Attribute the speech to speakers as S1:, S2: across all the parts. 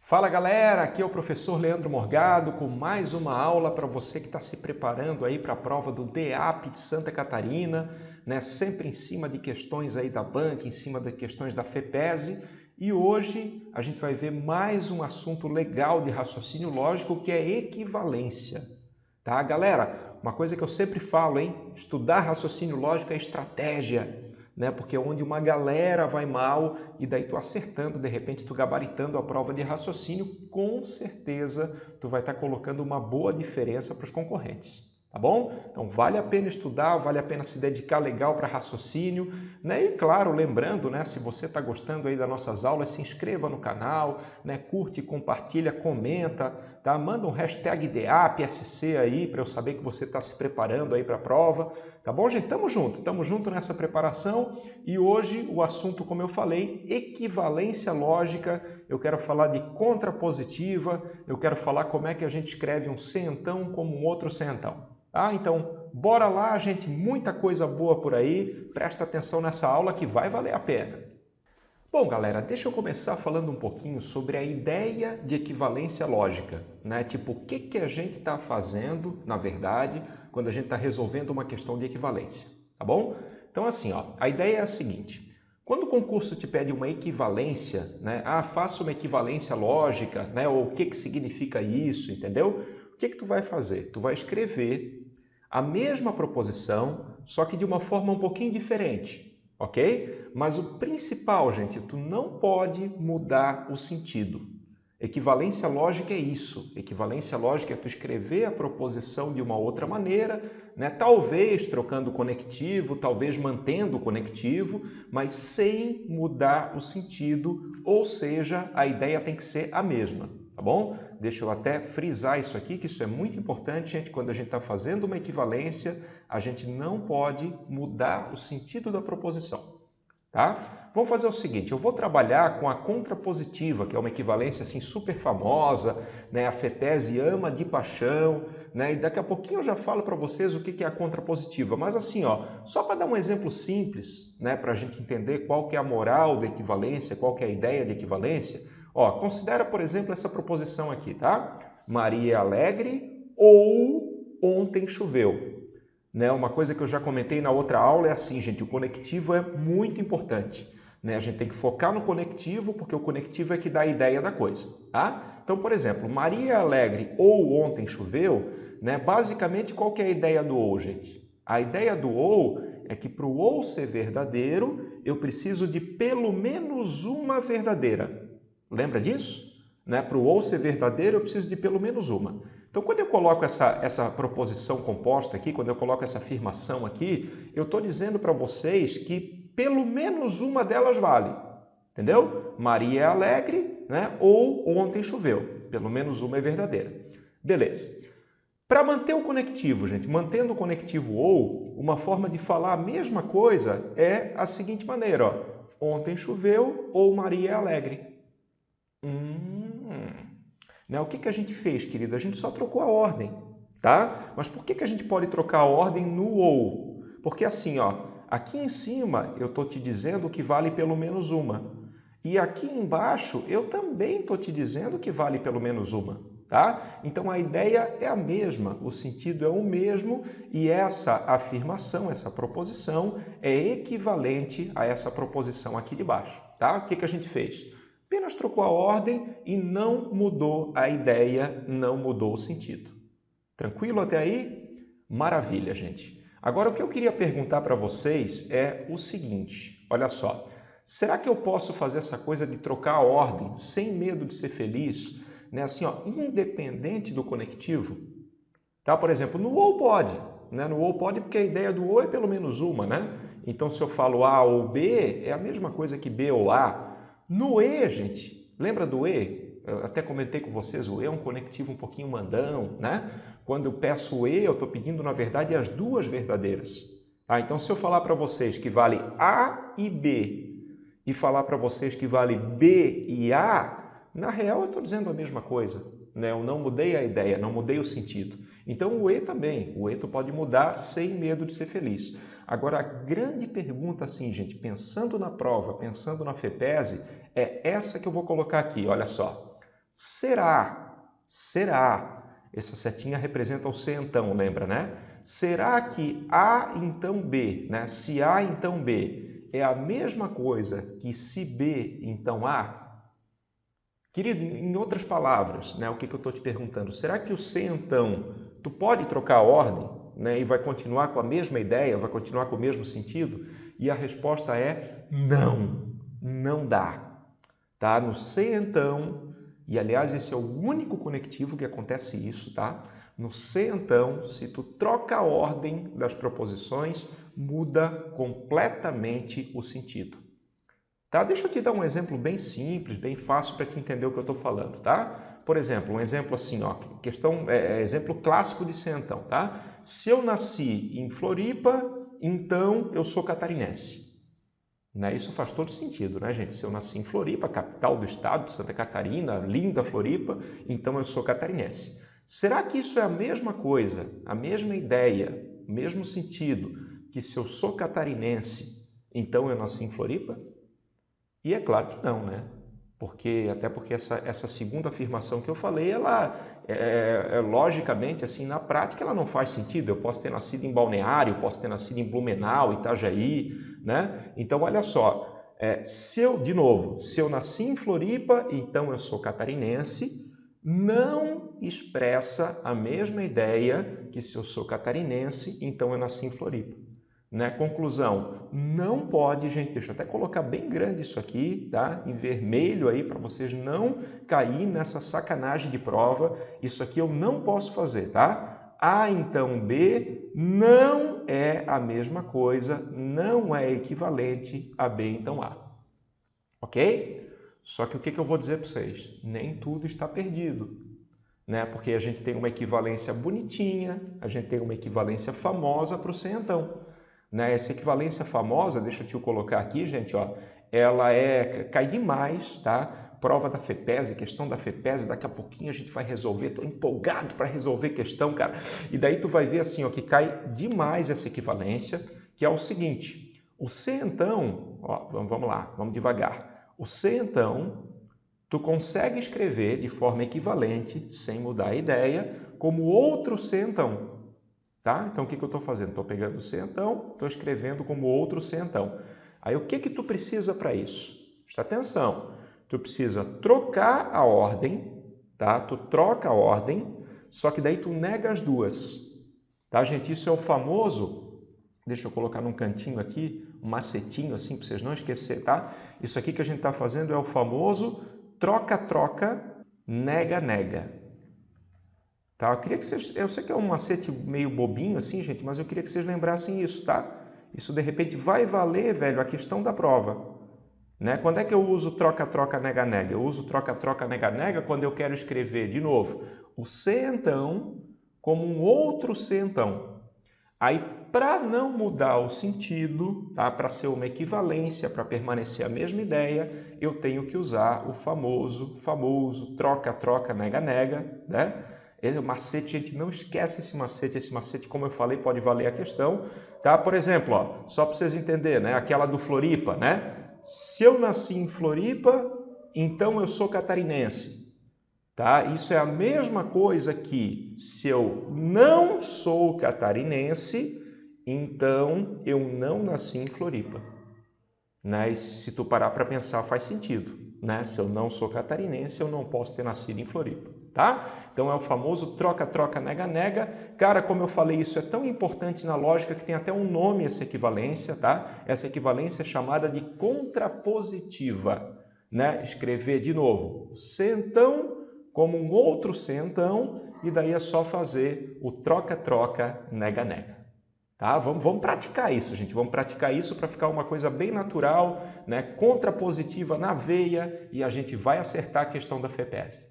S1: Fala galera, aqui é o professor Leandro Morgado com mais uma aula para você que está se preparando aí para a prova do DEAP de Santa Catarina, né? Sempre em cima de questões aí da banca, em cima de questões da FEPESE. E hoje a gente vai ver mais um assunto legal de raciocínio lógico que é equivalência. Tá, galera? Uma coisa que eu sempre falo, hein? Estudar raciocínio lógico é estratégia. Né? Porque é onde uma galera vai mal e daí tu acertando, de repente tu gabaritando a prova de raciocínio, com certeza tu vai estar colocando uma boa diferença para os concorrentes, tá bom? Então vale a pena estudar, vale a pena se dedicar legal para raciocínio, né? E claro, lembrando, né, se você está gostando aí das nossas aulas, se inscreva no canal, né? Curte, compartilha, comenta, tá? Manda um hashtag DEAPSC aí para eu saber que você está se preparando aí para a prova. Tá bom, gente? Tamo junto nessa preparação e hoje o assunto, como eu falei, equivalência lógica. Eu quero falar de contrapositiva, eu quero falar como é que a gente escreve um centão como um outro centão. Tá? Então, bora lá, gente, muita coisa boa por aí. Presta atenção nessa aula que vai valer a pena. Bom, galera, deixa eu começar falando um pouquinho sobre a ideia de equivalência lógica, né? Tipo, o que a gente está fazendo, na verdade, quando a gente está resolvendo uma questão de equivalência, tá bom? Então, assim, ó, a ideia é a seguinte. Quando o concurso te pede uma equivalência, né? Ah, faça uma equivalência lógica, né? Ou o que significa isso, entendeu? O que tu vai fazer? Tu vai escrever a mesma proposição, só que de uma forma um pouquinho diferente. Ok? Mas o principal, gente, tu não pode mudar o sentido. Equivalência lógica é isso. Equivalência lógica é tu escrever a proposição de uma outra maneira, né? Talvez trocando o conectivo, talvez mantendo o conectivo, mas sem mudar o sentido, ou seja, a ideia tem que ser a mesma, tá bom? Deixa eu até frisar isso aqui, que isso é muito importante, gente. Quando a gente está fazendo uma equivalência, a gente não pode mudar o sentido da proposição. Tá? Vamos fazer o seguinte, eu vou trabalhar com a contrapositiva, que é uma equivalência assim super famosa, né? A FEPESE ama de paixão, né? E daqui a pouquinho eu já falo para vocês o que é a contrapositiva, mas assim, ó, só para dar um exemplo simples, né? Para a gente entender qual que é a moral da equivalência, qual que é a ideia de equivalência, ó, considera, por exemplo, essa proposição aqui, tá? Maria é alegre ou ontem choveu. Né? Uma coisa que eu já comentei na outra aula é assim, gente, o conectivo é muito importante. Né? A gente tem que focar no conectivo, porque o conectivo é que dá a ideia da coisa. Tá? Então, por exemplo, Maria é alegre ou ontem choveu, né? Basicamente, qual que é a ideia do ou, gente? A ideia do ou é que para o ou ser verdadeiro, eu preciso de pelo menos uma verdadeira. Lembra disso? Né? Para o ou ser verdadeiro, eu preciso de pelo menos uma. Então, quando eu coloco essa proposição composta aqui, quando eu coloco essa afirmação aqui, eu estou dizendo para vocês que pelo menos uma delas vale. Entendeu? Maria é alegre, né? Ou ontem choveu. Pelo menos uma é verdadeira. Beleza. Para manter o conectivo, gente, mantendo o conectivo ou, uma forma de falar a mesma coisa é a seguinte maneira, ó. Ontem choveu ou Maria é alegre. Né? O que a gente fez, querido? A gente só trocou a ordem, tá? Mas por que a gente pode trocar a ordem no ou? Porque assim, ó, aqui em cima eu estou te dizendo que vale pelo menos uma. E aqui embaixo eu também estou te dizendo que vale pelo menos uma, tá? Então a ideia é a mesma, o sentido é o mesmo e essa afirmação, essa proposição é equivalente a essa proposição aqui de baixo, tá? O que a gente fez? Apenas trocou a ordem e não mudou a ideia, não mudou o sentido. Tranquilo até aí? Maravilha, gente. Agora, o que eu queria perguntar para vocês é o seguinte, olha só. Será que eu posso fazer essa coisa de trocar a ordem sem medo de ser feliz, né? Assim, ó, independente do conectivo? Tá? Por exemplo, no ou pode. Né? No ou pode porque a ideia do ou é pelo menos uma, né? Então, se eu falo A ou B, é a mesma coisa que B ou A. No E, gente, lembra do E? Eu até comentei com vocês, o E é um conectivo um pouquinho mandão, né? Quando eu peço o E, eu estou pedindo, na verdade, as duas verdadeiras. Tá? Então, se eu falar para vocês que vale A e B e falar para vocês que vale B e A, na real eu estou dizendo a mesma coisa. Né? Eu não mudei a ideia, não mudei o sentido. Então, o E também. O E tu pode mudar sem medo de ser feliz. Agora, a grande pergunta, assim, gente, pensando na prova, pensando na FEPESE, é essa que eu vou colocar aqui, olha só. Será, essa setinha representa o C então, lembra, né? Será que A então B, né? Se A então B é a mesma coisa que se B então A? Querido, em outras palavras, né, o que eu estou te perguntando? Será que o C então, tu pode trocar a ordem, né, e vai continuar com a mesma ideia, vai continuar com o mesmo sentido? E a resposta é não, não dá. Tá? No C então, e aliás esse é o único conectivo que acontece isso, tá? No C então, se tu troca a ordem das proposições, muda completamente o sentido. Tá? Deixa eu te dar um exemplo bem simples, bem fácil para te entender o que eu estou falando, tá? Por exemplo, um exemplo assim, ó, exemplo clássico de ser então, tá? Se eu nasci em Floripa, então eu sou catarinense. Né? Isso faz todo sentido, né, gente? Se eu nasci em Floripa, capital do estado de Santa Catarina, linda Floripa, então eu sou catarinense. Será que isso é a mesma coisa, a mesma ideia, o mesmo sentido que se eu sou catarinense, então eu nasci em Floripa? E é claro que não, né? Até porque essa segunda afirmação que eu falei, ela logicamente, assim, na prática, ela não faz sentido. Eu posso ter nascido em Balneário, posso ter nascido em Blumenau, Itajaí, né? Então, olha só, se eu nasci em Floripa, então eu sou catarinense, não expressa a mesma ideia que se eu sou catarinense, então eu nasci em Floripa. Né? Conclusão, não pode, gente, deixa eu até colocar bem grande isso aqui, tá? Em vermelho aí, para vocês não cair nessa sacanagem de prova. Isso aqui eu não posso fazer, tá? A então B não é a mesma coisa, não é equivalente a B então A. Ok? Só que o que eu vou dizer para vocês? Nem tudo está perdido. Né? Porque a gente tem uma equivalência bonitinha, a gente tem uma equivalência famosa para o C então. Né? Essa equivalência famosa, deixa eu te colocar aqui, gente, ó, ela cai demais, tá? Prova da FEPESE, questão da FEPESE, daqui a pouquinho a gente vai resolver, estou empolgado para resolver questão, cara. E daí tu vai ver assim, ó, que cai demais essa equivalência, que é o seguinte, o C então, ó, vamos lá, vamos devagar. O C então, tu consegue escrever de forma equivalente, sem mudar a ideia, como outro C então. Tá? Então, o que eu estou fazendo? Estou pegando o C então, estou escrevendo como outro C então. Aí, o que tu precisa para isso? Presta atenção. Tu precisa trocar a ordem, tá? Tu troca a ordem, só que daí tu nega as duas. Tá, gente? Isso é o famoso, deixa eu colocar num cantinho aqui, um macetinho assim, para vocês não esquecerem, tá? Isso aqui que a gente está fazendo é o famoso troca-troca, nega-nega. Tá? Eu sei que é um macete meio bobinho assim, gente, mas eu queria que vocês lembrassem isso, tá? Isso de repente vai valer, velho, a questão da prova. Né? Quando é que eu uso troca-troca, nega-nega? Eu uso troca-troca, nega-nega quando eu quero escrever, de novo, o C então como um outro C então. Aí, para não mudar o sentido, tá? Para ser uma equivalência, para permanecer a mesma ideia, eu tenho que usar o famoso troca-troca, nega-nega, né? Esse macete, gente, não esquece esse macete, como eu falei, pode valer a questão, tá? Por exemplo, ó, só para vocês entenderem, né? Aquela do Floripa, né? Se eu nasci em Floripa, então eu sou catarinense, tá? Isso é a mesma coisa que se eu não sou catarinense, então eu não nasci em Floripa, né? E se tu parar para pensar, faz sentido, né? Se eu não sou catarinense, eu não posso ter nascido em Floripa, tá? Então é o famoso troca-troca, nega-nega. Cara, como eu falei, isso é tão importante na lógica que tem até um nome essa equivalência, tá? Essa equivalência é chamada de contrapositiva, né? Escrever de novo C então como um outro C então, e daí é só fazer o troca-troca, nega-nega. Tá? Vamos praticar isso, gente. Vamos praticar isso para ficar uma coisa bem natural, né? Contrapositiva na veia, e a gente vai acertar a questão da FEPESE.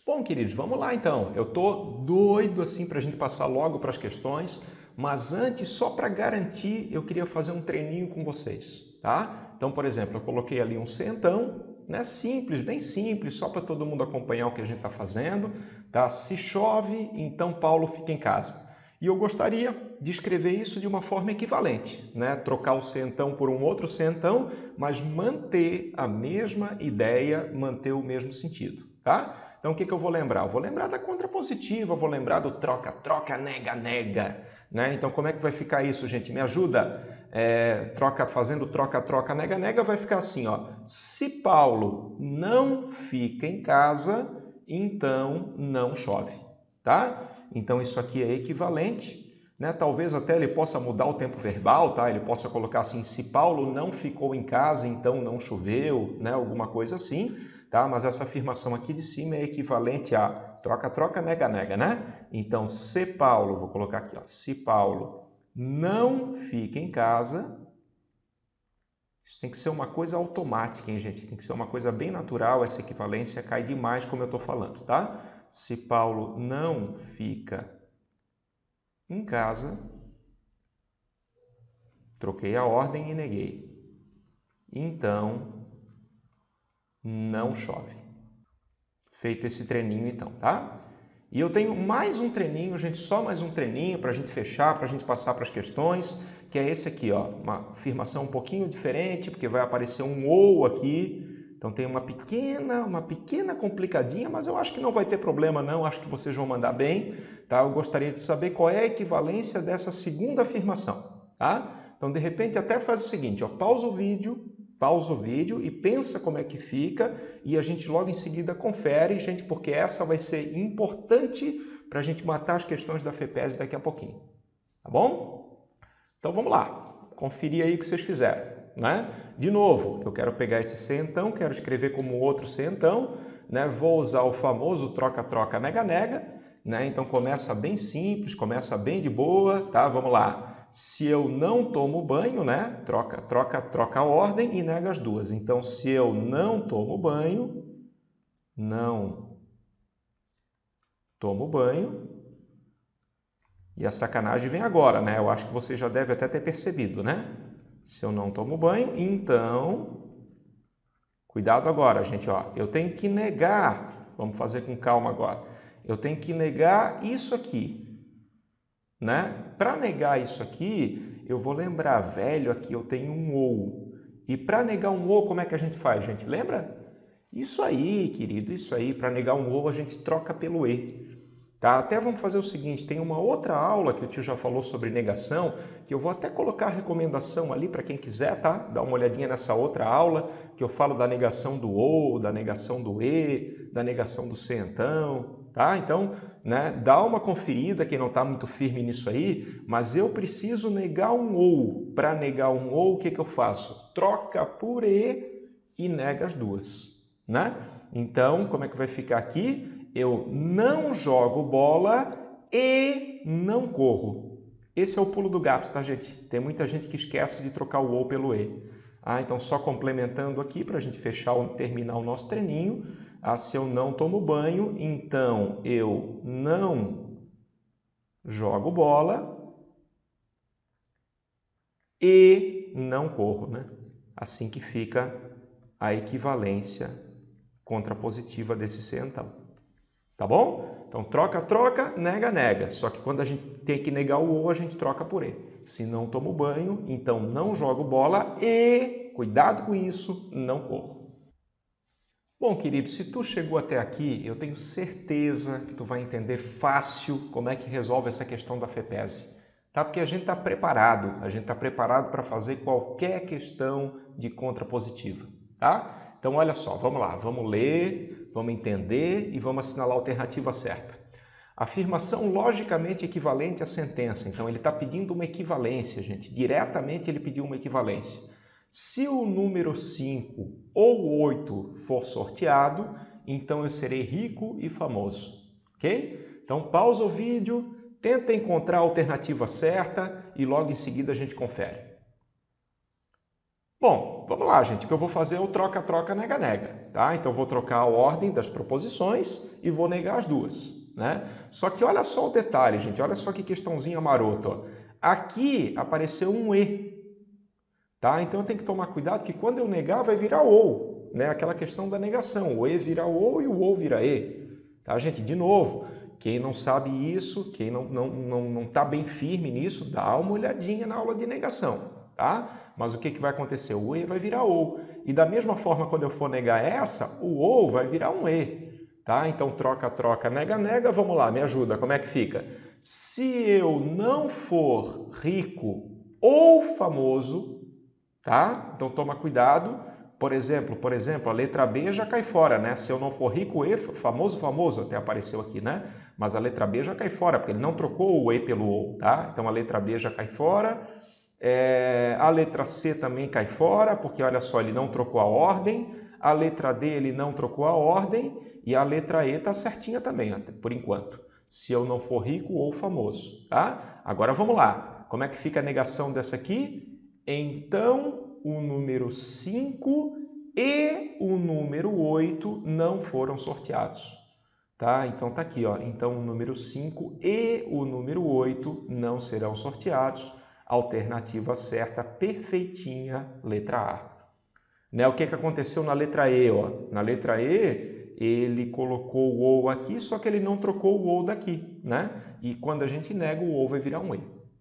S1: Bom, queridos, vamos lá então. Eu estou doido assim para a gente passar logo para as questões, mas antes, só para garantir, eu queria fazer um treininho com vocês, tá? Então, por exemplo, eu coloquei ali um centão, né? Simples, bem simples, só para todo mundo acompanhar o que a gente está fazendo, tá? Se chove, então Paulo fica em casa. E eu gostaria de escrever isso de uma forma equivalente, né? Trocar o centão por um outro centão, mas manter a mesma ideia, manter o mesmo sentido, tá? Então, o que eu vou lembrar? Eu vou lembrar da contrapositiva, vou lembrar do troca-troca, nega-nega, né? Então, como é que vai ficar isso, gente? Me ajuda? Fazendo troca-troca, nega-nega, vai ficar assim, ó. Se Paulo não fica em casa, então não chove, tá? Então, isso aqui é equivalente, né? Talvez até ele possa mudar o tempo verbal, tá? Ele possa colocar assim, se Paulo não ficou em casa, então não choveu, né? Alguma coisa assim, tá? Mas essa afirmação aqui de cima é equivalente a troca-troca, nega-nega, né? Então, se Paulo, vou colocar aqui, ó, se Paulo não fica em casa, isso tem que ser uma coisa automática, hein, gente? Tem que ser uma coisa bem natural, essa equivalência cai demais, como eu estou falando, tá? Se Paulo não fica em casa, troquei a ordem e neguei. Então, não chove. Feito esse treininho então, tá? E eu tenho mais um treininho, gente, só mais um treininho para a gente fechar, para a gente passar para as questões, que é esse aqui, ó, uma afirmação um pouquinho diferente, porque vai aparecer um ou aqui. Então tem uma pequena complicadinha, mas eu acho que não vai ter problema não, acho que vocês vão mandar bem, tá? Eu gostaria de saber qual é a equivalência dessa segunda afirmação, tá? Então de repente até faz o seguinte, ó, pausa o vídeo e pensa como é que fica e a gente logo em seguida confere, gente, porque essa vai ser importante para a gente matar as questões da FEPES daqui a pouquinho, tá bom? Então vamos lá, conferir aí o que vocês fizeram. Né? De novo, eu quero pegar esse centão, quero escrever como outro centão, né? Vou usar o famoso troca-troca, nega-nega, né? Então começa bem simples, começa bem de boa, tá? Vamos lá. Se eu não tomo banho, né? Troca a ordem e nega as duas. Então, se eu não tomo banho, e a sacanagem vem agora, né? Eu acho que você já deve até ter percebido, né? Se eu não tomo banho, então, cuidado agora, gente, ó, eu tenho que negar, vamos fazer com calma agora, eu tenho que negar isso aqui, né? Para negar isso aqui, eu vou lembrar, velho, aqui eu tenho um ou, e para negar um ou, como é que a gente faz, gente? Lembra? Isso aí, querido, isso aí, para negar um ou a gente troca pelo e. Tá? Até vamos fazer o seguinte, tem uma outra aula que o tio já falou sobre negação, que eu vou até colocar a recomendação ali para quem quiser, tá? Dá uma olhadinha nessa outra aula, que eu falo da negação do ou, da negação do e, da negação do se então, tá? Então, né, dá uma conferida quem não está muito firme nisso aí, mas eu preciso negar um ou. Para negar um ou, o que eu faço? Troca por e nega as duas, né? Então, como é que vai ficar aqui? Eu não jogo bola e não corro. Esse é o pulo do gato, tá, gente? Tem muita gente que esquece de trocar o ou pelo e. Então, só complementando aqui para a gente terminar o nosso treininho. Se eu não tomo banho, então eu não jogo bola e não corro, né? Assim que fica a equivalência contrapositiva desse se então. Tá bom? Então, troca, nega. Só que quando a gente tem que negar o ou, a gente troca por e. Se não tomo banho, então não jogo bola e, cuidado com isso, não corro. Bom, querido, se tu chegou até aqui, eu tenho certeza que tu vai entender fácil como é que resolve essa questão da FEPES. Tá? Porque a gente está preparado para fazer qualquer questão de contrapositiva. Tá? Então, olha só, vamos lá, vamos ler, vamos entender e vamos assinalar a alternativa certa. Afirmação logicamente equivalente à sentença. Então, ele está pedindo uma equivalência, gente. Diretamente ele pediu uma equivalência. Se o número 5 ou 8 for sorteado, então eu serei rico e famoso. Ok? Então, pausa o vídeo, tenta encontrar a alternativa certa e logo em seguida a gente confere. Bom, vamos lá, gente. O que eu vou fazer é o troca, nega. Tá? Então, eu vou trocar a ordem das proposições e vou negar as duas. Né? Só que olha só o detalhe, gente. Olha só que questãozinha marota. Ó. Aqui apareceu um e. Tá? Então, eu tenho que tomar cuidado que quando eu negar vai virar ou. Né? Aquela questão da negação. O e vira ou e o ou vira e. Tá, gente? De novo, Quem não sabe isso, quem não tá bem firme nisso, dá uma olhadinha na aula de negação, tá? Mas o que vai acontecer? O E vai virar OU. E da mesma forma, quando eu for negar essa, o OU vai virar um E, tá? Então, troca, troca, nega, nega. Vamos lá, me ajuda. Como é que fica? Se eu não for rico ou famoso, tá? Então, toma cuidado. Por exemplo, a letra B já cai fora, né? Se eu não for rico e famoso, até apareceu aqui, né? Mas a letra B já cai fora, porque ele não trocou o E pelo OU, tá? Então, a letra B já cai fora. A letra C também cai fora, porque olha só, ele não trocou a ordem. A letra D ele não trocou a ordem. E a letra E está certinha também, por enquanto. Se eu não for rico ou famoso, tá? Agora vamos lá. Como é que fica a negação dessa aqui? Então, o número 5 e o número 8 não foram sorteados. Tá? Então, tá aqui, ó. Então, o número 5 e o número 8 não serão sorteados. Alternativa certa, perfeitinha, letra A. Né? O que aconteceu na letra E? Ó? Na letra E, ele colocou o OU aqui, só que ele não trocou o OU daqui. Né? E quando a gente nega, o OU vai virar um E.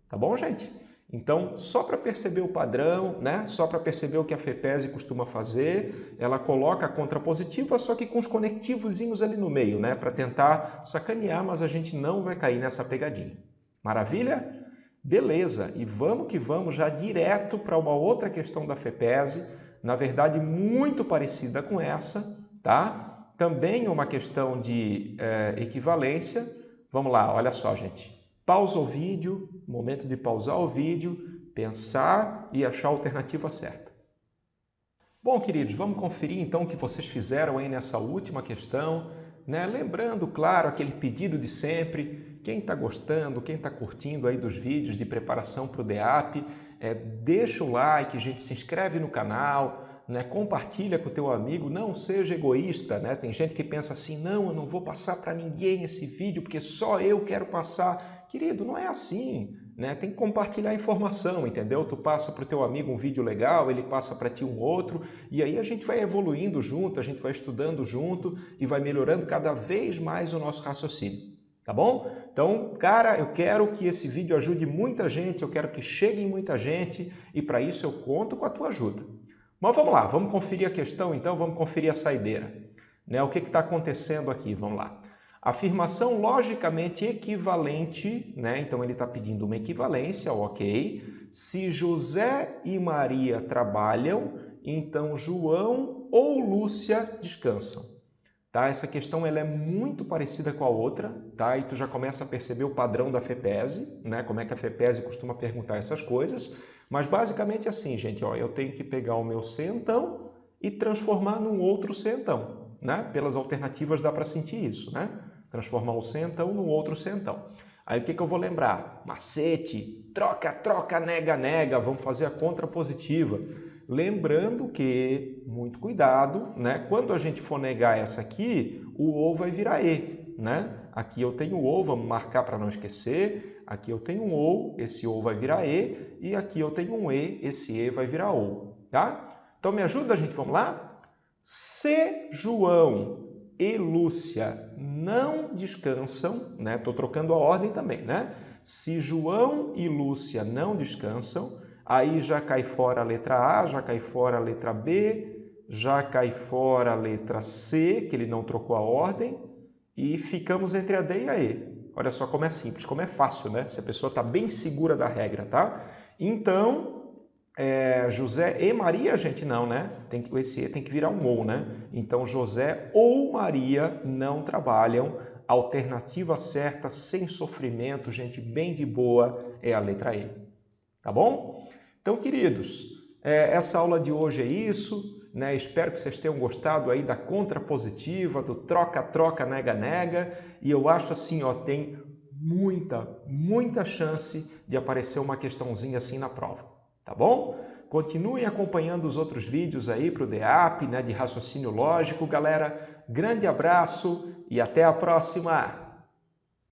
S1: Tá bom, gente? Então, só para perceber o padrão, né? Só para perceber o que a FEPESE costuma fazer, ela coloca a contrapositiva, só que com os conectivozinhos ali no meio, né? Para tentar sacanear, mas a gente não vai cair nessa pegadinha. Maravilha? Beleza, e vamos que vamos já direto para uma outra questão da FEPESE, na verdade muito parecida com essa, tá? Também uma questão de equivalência. Vamos lá, olha só, gente. Pausa o vídeo, momento de pausar o vídeo, pensar e achar a alternativa certa. Bom, queridos, vamos conferir então o que vocês fizeram aí nessa última questão, né? Lembrando, claro, aquele pedido de sempre. Quem está gostando, quem está curtindo aí dos vídeos de preparação para o DEAP, deixa o like, gente, se inscreve no canal, né? Compartilha com o teu amigo, não seja egoísta, né? Tem gente que pensa assim, não, eu não vou passar para ninguém esse vídeo porque só eu quero passar. Querido, não é assim, né? Tem que compartilhar a informação, entendeu? Tu passa para o teu amigo um vídeo legal, ele passa para ti um outro, e aí a gente vai evoluindo junto, a gente vai estudando junto e vai melhorando cada vez mais o nosso raciocínio. Tá bom? Então, cara, eu quero que esse vídeo ajude muita gente, eu quero que chegue em muita gente e para isso eu conto com a tua ajuda. Mas vamos lá, vamos conferir a questão então, vamos conferir a saideira. Né? O que está acontecendo aqui? Vamos lá. Afirmação logicamente equivalente, né? Então ele está pedindo uma equivalência, ok. Se José e Maria trabalham, então João ou Lúcia descansam. Tá? Essa questão ela é muito parecida com a outra, tá? E tu já começa a perceber o padrão da FEPESE, né? Como é que a FEPESE costuma perguntar essas coisas. Mas basicamente assim, gente, ó, eu tenho que pegar o meu centão e transformar num outro centão, né? Pelas alternativas dá para sentir isso, né? Transformar o centão num outro centão. Aí o que eu vou lembrar? Macete, troca, troca, nega, nega, vamos fazer a contrapositiva. Lembrando que, muito cuidado, né? Quando a gente for negar essa aqui, o OU vai virar E, né? Aqui eu tenho o OU, vamos marcar para não esquecer. Aqui eu tenho um OU, esse OU vai virar E. E aqui eu tenho um E, esse E vai virar OU, tá? Então me ajuda, gente, vamos lá? Se João e Lúcia não descansam, né? Estou trocando a ordem também, né? Se João e Lúcia não descansam, aí já cai fora a letra A, já cai fora a letra B, já cai fora a letra C, que ele não trocou a ordem, e ficamos entre a D e a E. Olha só como é simples, como é fácil, né? Se a pessoa está bem segura da regra, tá? Então, José e Maria, gente, não, né? Esse E tem que virar um OU, né? Então, José ou Maria não trabalham. Alternativa certa, sem sofrimento, gente, bem de boa, é a letra E. Tá bom? Então, queridos, essa aula de hoje é isso, né? Espero que vocês tenham gostado aí da contrapositiva, do troca-troca, nega-nega, e eu acho assim, ó, tem muita chance de aparecer uma questãozinha assim na prova, tá bom? Continuem acompanhando os outros vídeos aí para o DEAP, né, de raciocínio lógico, galera. Grande abraço e até a próxima!